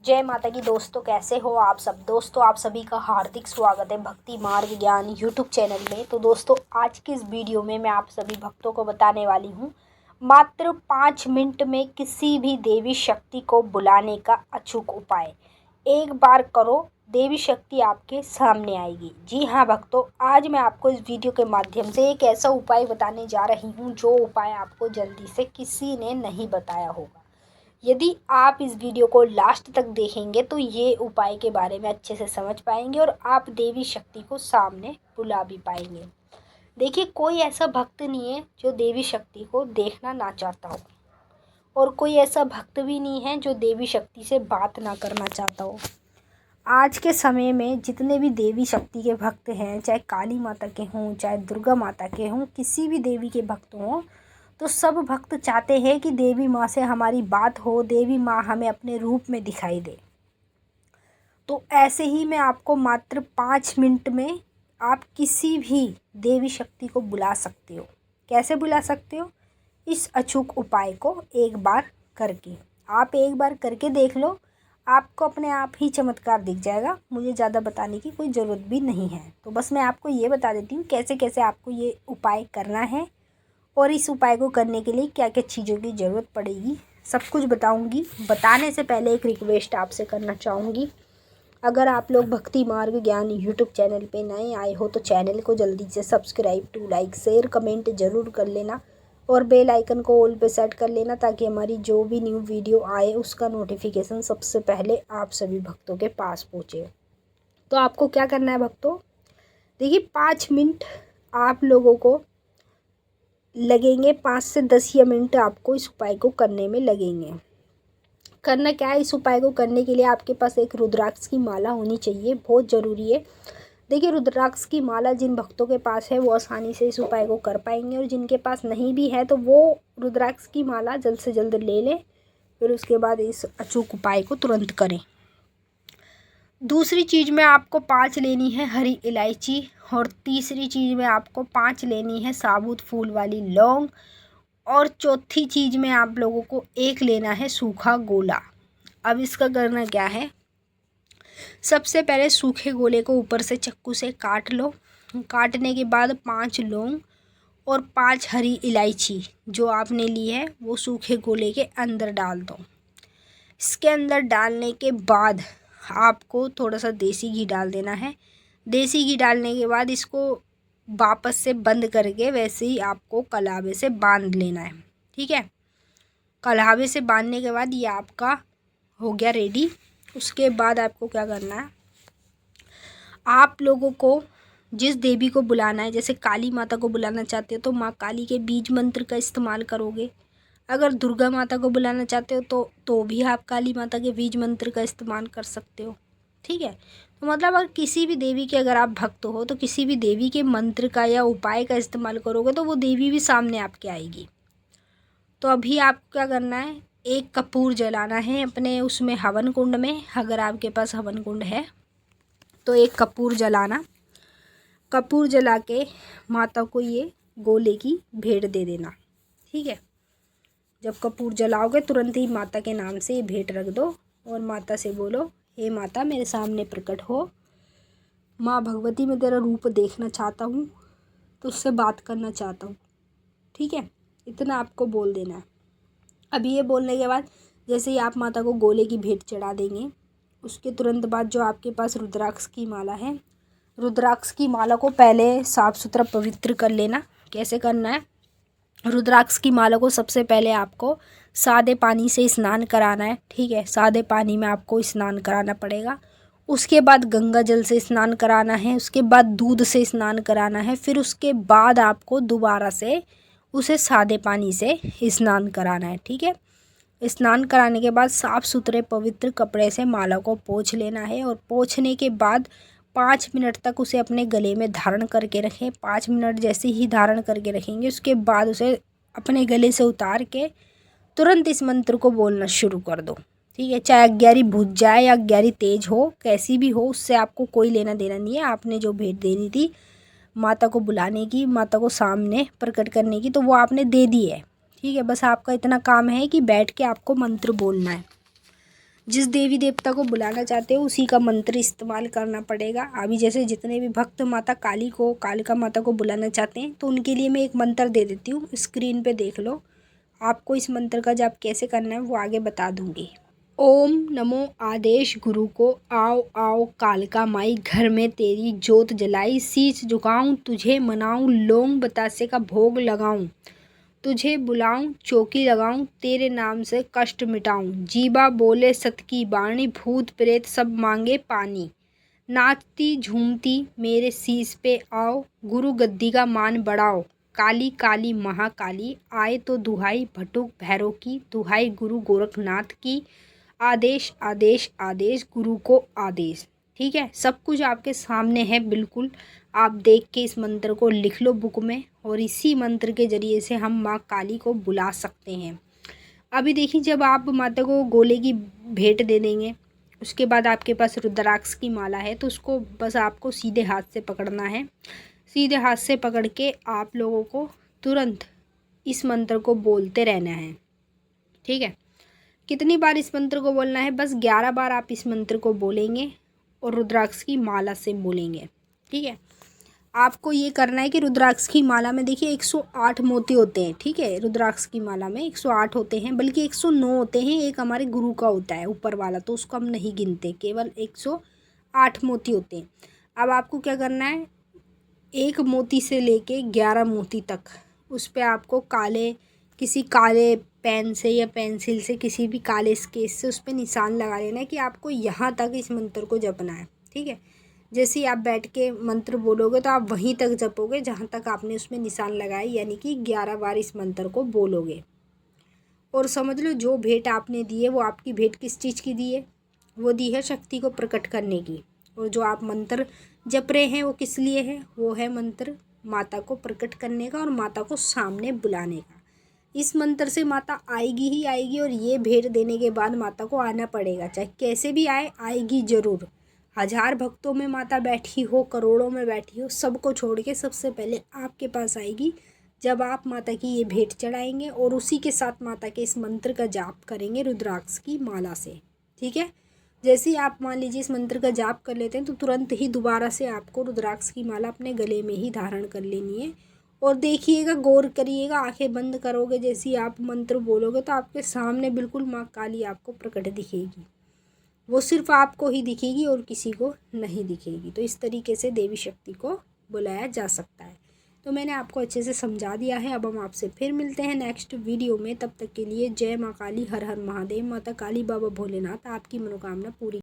जय माता की दोस्तों, कैसे हो आप सब। दोस्तों, आप सभी का हार्दिक स्वागत है भक्ति मार्ग ज्ञान यूट्यूब चैनल में। तो दोस्तों, आज की इस वीडियो में मैं आप सभी भक्तों को बताने वाली हूँ मात्र 5 मिनट में किसी भी देवी शक्ति को बुलाने का अचूक उपाय। एक बार करो, देवी शक्ति आपके सामने आएगी। जी हाँ भक्तों, आज मैं आपको इस वीडियो के माध्यम से एक ऐसा उपाय बताने जा रही हूँ जो उपाय आपको जल्दी से किसी ने नहीं बताया होगा। यदि आप इस वीडियो को लास्ट तक देखेंगे तो ये उपाय के बारे में अच्छे से समझ पाएंगे और आप देवी शक्ति को सामने बुला भी पाएंगे। देखिए, कोई ऐसा भक्त नहीं है जो देवी शक्ति को देखना ना चाहता हो, और कोई ऐसा भक्त भी नहीं है जो देवी शक्ति से बात ना करना चाहता हो। आज के समय में जितने भी देवी शक्ति के भक्त हैं, चाहे काली माता के हों, चाहे दुर्गा माता के हों, किसी भी देवी के भक्त हों, तो सब भक्त चाहते हैं कि देवी माँ से हमारी बात हो, देवी माँ हमें अपने रूप में दिखाई दे। तो ऐसे ही मैं आपको मात्र 5 मिनट में आप किसी भी देवी शक्ति को बुला सकते हो। कैसे बुला सकते हो? इस अचूक उपाय को एक बार करके, आप एक बार करके देख लो, आपको अपने आप ही चमत्कार दिख जाएगा। मुझे ज़्यादा बताने की कोई ज़रूरत भी नहीं है। तो बस मैं आपको ये बता देती हूँ कैसे कैसे आपको ये उपाय करना है, और इस उपाय को करने के लिए क्या क्या चीज़ों की ज़रूरत पड़ेगी, सब कुछ बताऊंगी। बताने से पहले एक रिक्वेस्ट आपसे करना चाहूँगी। अगर आप लोग भक्ति मार्ग ज्ञान यूट्यूब चैनल पे नए आए हो तो चैनल को जल्दी से subscribe to like share comment ज़रूर कर लेना, और बेल आइकन को ऑल पे सेट कर लेना ताकि हमारी जो भी न्यू वीडियो आए उसका नोटिफिकेशन सबसे पहले आप सभी भक्तों के पास पहुँचे। तो आपको क्या करना है भक्तों? देखिए, 5 मिनट आप लोगों को लगेंगे, 5 से 10 या मिनट आपको इस उपाय को करने में लगेंगे। करना क्या है? इस उपाय को करने के लिए आपके पास एक रुद्राक्ष की माला होनी चाहिए, बहुत ज़रूरी है। देखिए, रुद्राक्ष की माला जिन भक्तों के पास है वो आसानी से इस उपाय को कर पाएंगे, और जिनके पास नहीं भी है तो वो रुद्राक्ष की माला जल्द से जल्द ले लें, फिर उसके बाद इस अचूक उपाय को तुरंत करें। दूसरी चीज़ में आपको 5 लेनी है हरी इलायची, और तीसरी चीज़ में आपको 5 लेनी है साबुत फूल वाली लौंग, और चौथी चीज़ में आप लोगों को 1 लेना है सूखा गोला। अब इसका करना क्या है? सबसे पहले सूखे गोले को ऊपर से चाकू से काट लो। काटने के बाद 5 लौंग और 5 हरी इलायची जो आपने ली है वो सूखे गोले के अंदर डाल दो। इसके अंदर डालने के बाद आपको थोड़ा सा देसी घी डाल देना है। देसी घी डालने के बाद इसको वापस से बंद करके वैसे ही आपको कलावे से बांध लेना है। ठीक है, कलावे से बांधने के बाद ये आपका हो गया रेडी। उसके बाद आपको क्या करना है? आप लोगों को जिस देवी को बुलाना है, जैसे काली माता को बुलाना चाहते हो तो माँ काली के बीज मंत्र का इस्तेमाल करोगे। अगर दुर्गा माता को बुलाना चाहते हो तो भी आप काली माता के बीज मंत्र का इस्तेमाल कर सकते हो। ठीक है, तो मतलब अगर किसी भी देवी के अगर आप भक्त हो तो किसी भी देवी के मंत्र का या उपाय का इस्तेमाल करोगे तो वो देवी भी सामने आपके आएगी। तो अभी आपको क्या करना है? एक कपूर जलाना है अपने उसमें हवन कुंड में। अगर आपके पास हवन कुंड है तो एक कपूर जलाना। कपूर जला के माता को ये गोले की भेंट दे देना। ठीक है, जब कपूर जलाओगे तुरंत ही माता के नाम से ये भेंट रख दो, और माता से बोलो, हे माता मेरे सामने प्रकट हो, माँ भगवती मैं तेरा रूप देखना चाहता हूँ, तुझसे बात करना चाहता हूँ। ठीक है, इतना आपको बोल देना है। अभी ये बोलने के बाद जैसे ही आप माता को गोले की भेंट चढ़ा देंगे, उसके तुरंत बाद जो आपके पास रुद्राक्ष की माला है, रुद्राक्ष की माला को पहले साफ़ सुथरा पवित्र कर लेना। कैसे करना है? रुद्राक्ष की माला को सबसे पहले आपको सादे पानी से स्नान कराना है। ठीक है, सादे पानी में आपको स्नान कराना पड़ेगा। उसके बाद गंगा जल से स्नान कराना है, उसके बाद दूध से स्नान कराना है, फिर उसके बाद आपको दोबारा से उसे सादे पानी से स्नान कराना है। ठीक है, स्नान कराने के बाद साफ़ सुथरे पवित्र कपड़े से माला को पोंछ लेना है, और पोंछने के बाद 5 मिनट तक उसे अपने गले में धारण करके रखें। 5 मिनट जैसे ही धारण करके रखेंगे उसके बाद उसे अपने गले से उतार के तुरंत इस मंत्र को बोलना शुरू कर दो। ठीक है, चाहे 11 बुझ जाए या 11 तेज हो, कैसी भी हो, उससे आपको कोई लेना देना नहीं है। आपने जो भेंट देनी थी माता को बुलाने की, माता को सामने प्रकट करने की, तो वो आपने दे दी है। ठीक है, बस आपका इतना काम है कि बैठ के आपको मंत्र बोलना है। जिस देवी देवता को बुलाना चाहते हो उसी का मंत्र इस्तेमाल करना पड़ेगा। अभी जैसे जितने भी भक्त माता काली को, कालिका माता को बुलाना चाहते हैं, तो उनके लिए मैं एक मंत्र दे देती हूँ, स्क्रीन पे देख लो। आपको इस मंत्र का जाप कैसे करना है वो आगे बता दूँगी। ओम नमो आदेश गुरु को, आओ आओ कालिका माई, घर में तेरी जोत जलाई, शीश झुकाऊं तुझे मनाऊं, लौंग बतासे का भोग लगाऊं, तुझे बुलाऊं चौकी लगाऊं, तेरे नाम से कष्ट मिटाऊं, जीवा बोले सत की बाणी, भूत प्रेत सब मांगे पानी, नाचती झूमती मेरे शीश पे आओ, गुरु गद्दी का मान बढ़ाओ, काली काली महाकाली, आए तो दुहाई भटुक भैरव की, दुहाई गुरु गोरखनाथ की, आदेश आदेश आदेश गुरु को आदेश। ठीक है, सब कुछ आपके सामने है बिल्कुल। आप देख के इस मंत्र को लिख लो बुक में, और इसी मंत्र के ज़रिए से हम माँ काली को बुला सकते हैं। अभी देखिए, जब आप माता को गोले की भेंट दे देंगे, उसके बाद आपके पास रुद्राक्ष की माला है, तो उसको बस आपको सीधे हाथ से पकड़ना है। सीधे हाथ से पकड़ के आप लोगों को तुरंत इस मंत्र को बोलते रहना है। ठीक है, कितनी बार इस मंत्र को बोलना है? बस 11 बार आप इस मंत्र को बोलेंगे और रुद्राक्ष की माला से बोलेंगे। ठीक है, आपको ये करना है कि रुद्राक्ष की माला में देखिए 108 मोती होते हैं। ठीक है, रुद्राक्ष की माला में 108 होते हैं, बल्कि 109 होते हैं। एक हमारे गुरु का होता है ऊपर वाला, तो उसको हम नहीं गिनते, केवल 108 मोती होते हैं। अब आपको क्या करना है, एक मोती से लेके 11 मोती तक उस पर आपको किसी काले पेन से या पेंसिल से, किसी भी काले स्केच से उस पर निशान लगा लेना है कि आपको यहाँ तक इस मंत्र को जपना है। ठीक है, जैसे ही आप बैठ के मंत्र बोलोगे तो आप वहीं तक जपोगे जहाँ तक आपने उसमें निशान लगाए, यानी कि 11 बार इस मंत्र को बोलोगे। और समझ लो, जो भेंट आपने दी है वो आपकी भेंट किस चीज़ की दी है? वो दी है शक्ति को प्रकट करने की। और जो आप मंत्र जप रहे हैं वो किस लिए है? वो है मंत्र माता को प्रकट करने का और माता को सामने बुलाने का। इस मंत्र से माता आएगी ही आएगी, और ये भेंट देने के बाद माता को आना पड़ेगा, चाहे कैसे भी आएगी ज़रूर। 1000 भक्तों में माता बैठी हो, करोड़ों में बैठी हो, सबको छोड़ के सबसे पहले आपके पास आएगी जब आप माता की ये भेंट चढ़ाएंगे, और उसी के साथ माता के इस मंत्र का जाप करेंगे रुद्राक्ष की माला से। ठीक है, जैसे ही आप मान लीजिए इस मंत्र का जाप कर लेते हैं, तो तुरंत ही दोबारा से आपको रुद्राक्ष की माला अपने गले में ही धारण कर लेनी है। और देखिएगा, गौर करिएगा, आंखें बंद करोगे, जैसे ही आप मंत्र बोलोगे तो आपके सामने बिल्कुल माँ काली आपको प्रकट दिखेगी। वो सिर्फ आपको ही दिखेगी और किसी को नहीं दिखेगी। तो इस तरीके से देवी शक्ति को बुलाया जा सकता है। तो मैंने आपको अच्छे से समझा दिया है। अब हम आपसे फिर मिलते हैं नेक्स्ट वीडियो में। तब तक के लिए जय माँ काली, हर हर महादेव। माता काली, बाबा भोलेनाथ आपकी मनोकामना पूरी